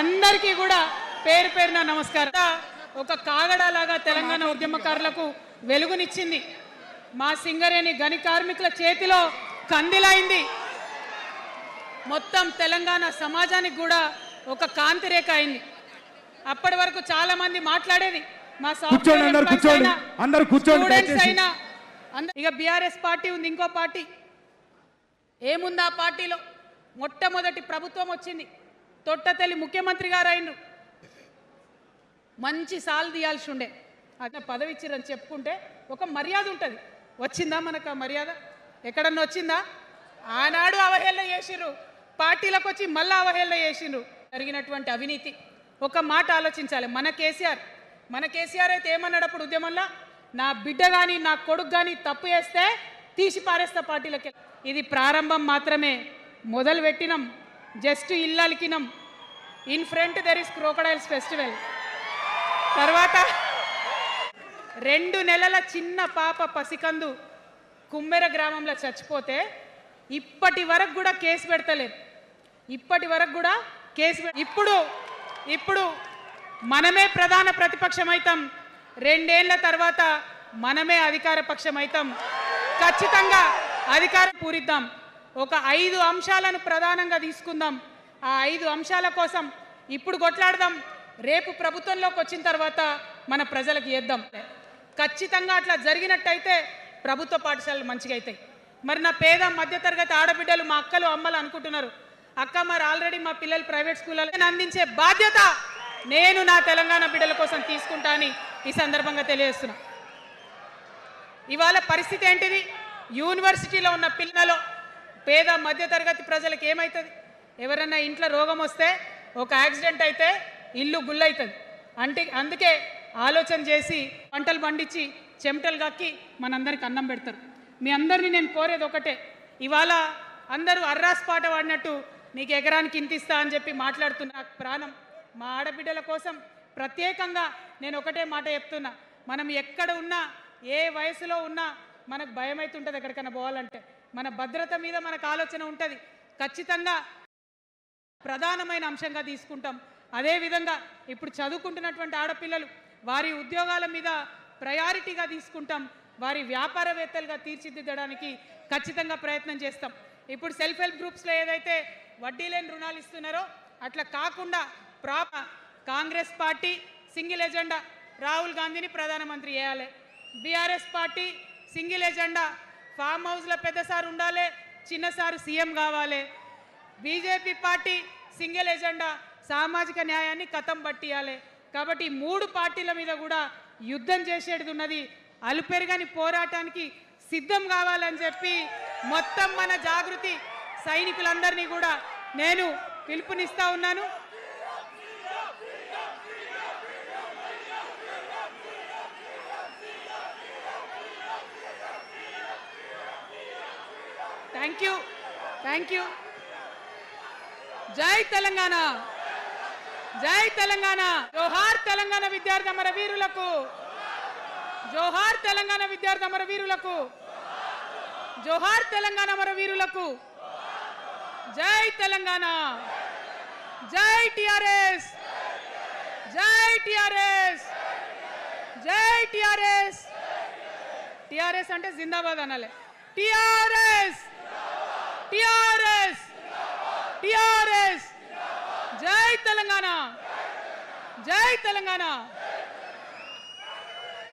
అందరికీ కూడా పేరు పేరున నమస్కారం. ఒక కాగడాలాగా తెలంగాణ ఉద్యమకారులకు వెలుగునిచ్చింది. మా సింగరేణి గని కార్మికుల చేతిలో కందిలైంది. మొత్తం తెలంగాణ సమాజానికి కూడా ఒక కాంతి రేఖ అయింది. అప్పటి వరకు చాలా మంది మాట్లాడేది మా స్టూడెంట్స్ అయినా ఇక బీఆర్ఎస్ పార్టీ ఉంది, ఇంకో పార్టీ ఏముంది ఆ పార్టీలో. మొట్టమొదటి ప్రభుత్వం వచ్చింది, తొట్టతల్లి ముఖ్యమంత్రి గారు అయినరు. మంచి సాలు తీయాల్సి ఉండే, అదే పదవి ఇచ్చిరని చెప్పుకుంటే ఒక మర్యాద ఉంటుంది. వచ్చిందా మనకు ఆ మర్యాద? ఎక్కడన్నా వచ్చిందా? ఆనాడు అవహేళన చేసిర్రు, పార్టీలకు వచ్చి మళ్ళీ అవహేళన చేసిండ్రు. జరిగినటువంటి అవినీతి ఒక మాట ఆలోచించాలి. మన కేసీఆర్ అయితే ఏమన్నాడు అప్పుడు ఉద్యమంలో? నా బిడ్డ కానీ నా కొడుకు కానీ తప్పు చేస్తే తీసి పారేస్తా పార్టీలకి. ఇది ప్రారంభం మాత్రమే, మొదలు పెట్టినాం, జస్ట్ ఇల్లలికినాం. In front there is crocodiles festival. తర్వాత 2 నెలల చిన్న పాప పసికందు కుమ్మెర గ్రామంలో చచ్చిపోతే ఇప్పటి వరకు కూడా కేసు పెడతలేదు. ఇప్పుడు మనమే ప్రధాన ప్రతిపక్షం అవుతాం. 2 ఏళ్ల తర్వాత మనమే అధికార పక్షం అవుతాం. ఖచ్చితంగా అధికారం పూరిద్దాం. ఒక 5 అంశాలను ప్రధానంగా తీసుకుందాం. ఆ 5 అంశాల కోసం ఇప్పుడు కొట్లాడదాం. రేపు ప్రభుత్వంలోకి వచ్చిన తర్వాత మన ప్రజలకు చేద్దాం. ఖచ్చితంగా అట్లా జరిగినట్టయితే ప్రభుత్వ పాఠశాలలు మంచిగా అవుతాయి. మరి నా పేద మధ్యతరగతి ఆడబిడ్డలు, మా అక్కలు అమ్మలు అనుకుంటున్నారు, అక్క మరి ఆల్రెడీ మా పిల్లలు ప్రైవేట్ స్కూళ్ళలో అందించే బాధ్యత నేను నా తెలంగాణ బిడ్డల కోసం తీసుకుంటా అని ఈ సందర్భంగా తెలియజేస్తున్నా. ఇవాళ పరిస్థితి ఏంటిది? యూనివర్సిటీలో ఉన్న పిల్లలు, పేద మధ్యతరగతి ప్రజలకు ఏమవుతుంది? ఎవరన్నా ఇంట్లో రోగం వస్తే, ఒక యాక్సిడెంట్ అయితే ఇల్లు గుల్లవుతుంది. అందుకే ఆలోచన చేసి పంటలు పండించి చెమటలు కక్కి మనందరికి అన్నం పెడతారు. మీ అందరినీ నేను కోరేది ఒకటే, ఇవాళ అందరూ అర్రాస్ పాట పాడినట్టు నీకు ఎకరానికి ఇంత ఇస్తా అని చెప్పి మాట్లాడుతున్నా. ప్రాణం మా ఆడబిడ్డల కోసం ప్రత్యేకంగా నేను ఒకటే మాట చెప్తున్నా. మనం ఎక్కడ ఉన్నా, ఏ వయసులో ఉన్నా మనకు భయం అవుతుంటుంది ఎక్కడికైనా పోవాలంటే. మన భద్రత మీద మనకు ఆలోచన ఉంటుంది. ఖచ్చితంగా ప్రధానమైన అంశంగా తీసుకుంటాం. అదేవిధంగా ఇప్పుడు చదువుకుంటున్నటువంటి ఆడపిల్లలు, వారి ఉద్యోగాల మీద ప్రయారిటీగా తీసుకుంటాం. వారి వ్యాపారవేత్తలుగా తీర్చిదిద్దడానికి ఖచ్చితంగా ప్రయత్నం చేస్తాం. ఇప్పుడు సెల్ఫ్ హెల్ప్ గ్రూప్స్లో ఏదైతే వడ్డీ లేని రుణాలు ఇస్తున్నారో అట్లా కాకుండా Congress party single agenda Rahul గాంధీని ప్రధానమంత్రి చేయాలి. BRS party single agenda farm హౌస్లో పెద్దసారి ఉండాలి, చిన్నసారి సీఎం కావాలి. బీజేపీ పార్టీ సింగిల్ ఎజెండా సామాజిక న్యాయాన్ని కథం పట్టియాలి. కాబట్టి 3 పార్టీల మీద కూడా యుద్ధం చేసేది ఉన్నది. అలుపెరగని పోరాటానికి సిద్ధం కావాలని చెప్పి మొత్తం మన జాగృతి సైనికులందరినీ కూడా నేను పిలుపునిస్తా ఉన్నాను. Thank you. జై తెలంగాణ, జై తెలంగాణ. జోహార్ తెలంగాణ విద్యార్థి అమర వీరులకు, జోహార్ తెలంగాణ విద్యార్థి అమర వీరులకు, జోహార్ తెలంగాణ అమర వీరులకు. జై తెలంగాణ, జై టిఆర్ఎస్, జై టిఆర్ఎస్, జై టిఆర్ఎస్. టిఆర్ఎస్ అంటే జిందాబాద్ అనాలి. TRS, TRS, TRS. జై తెలంగాణ, జై తెలంగాణ.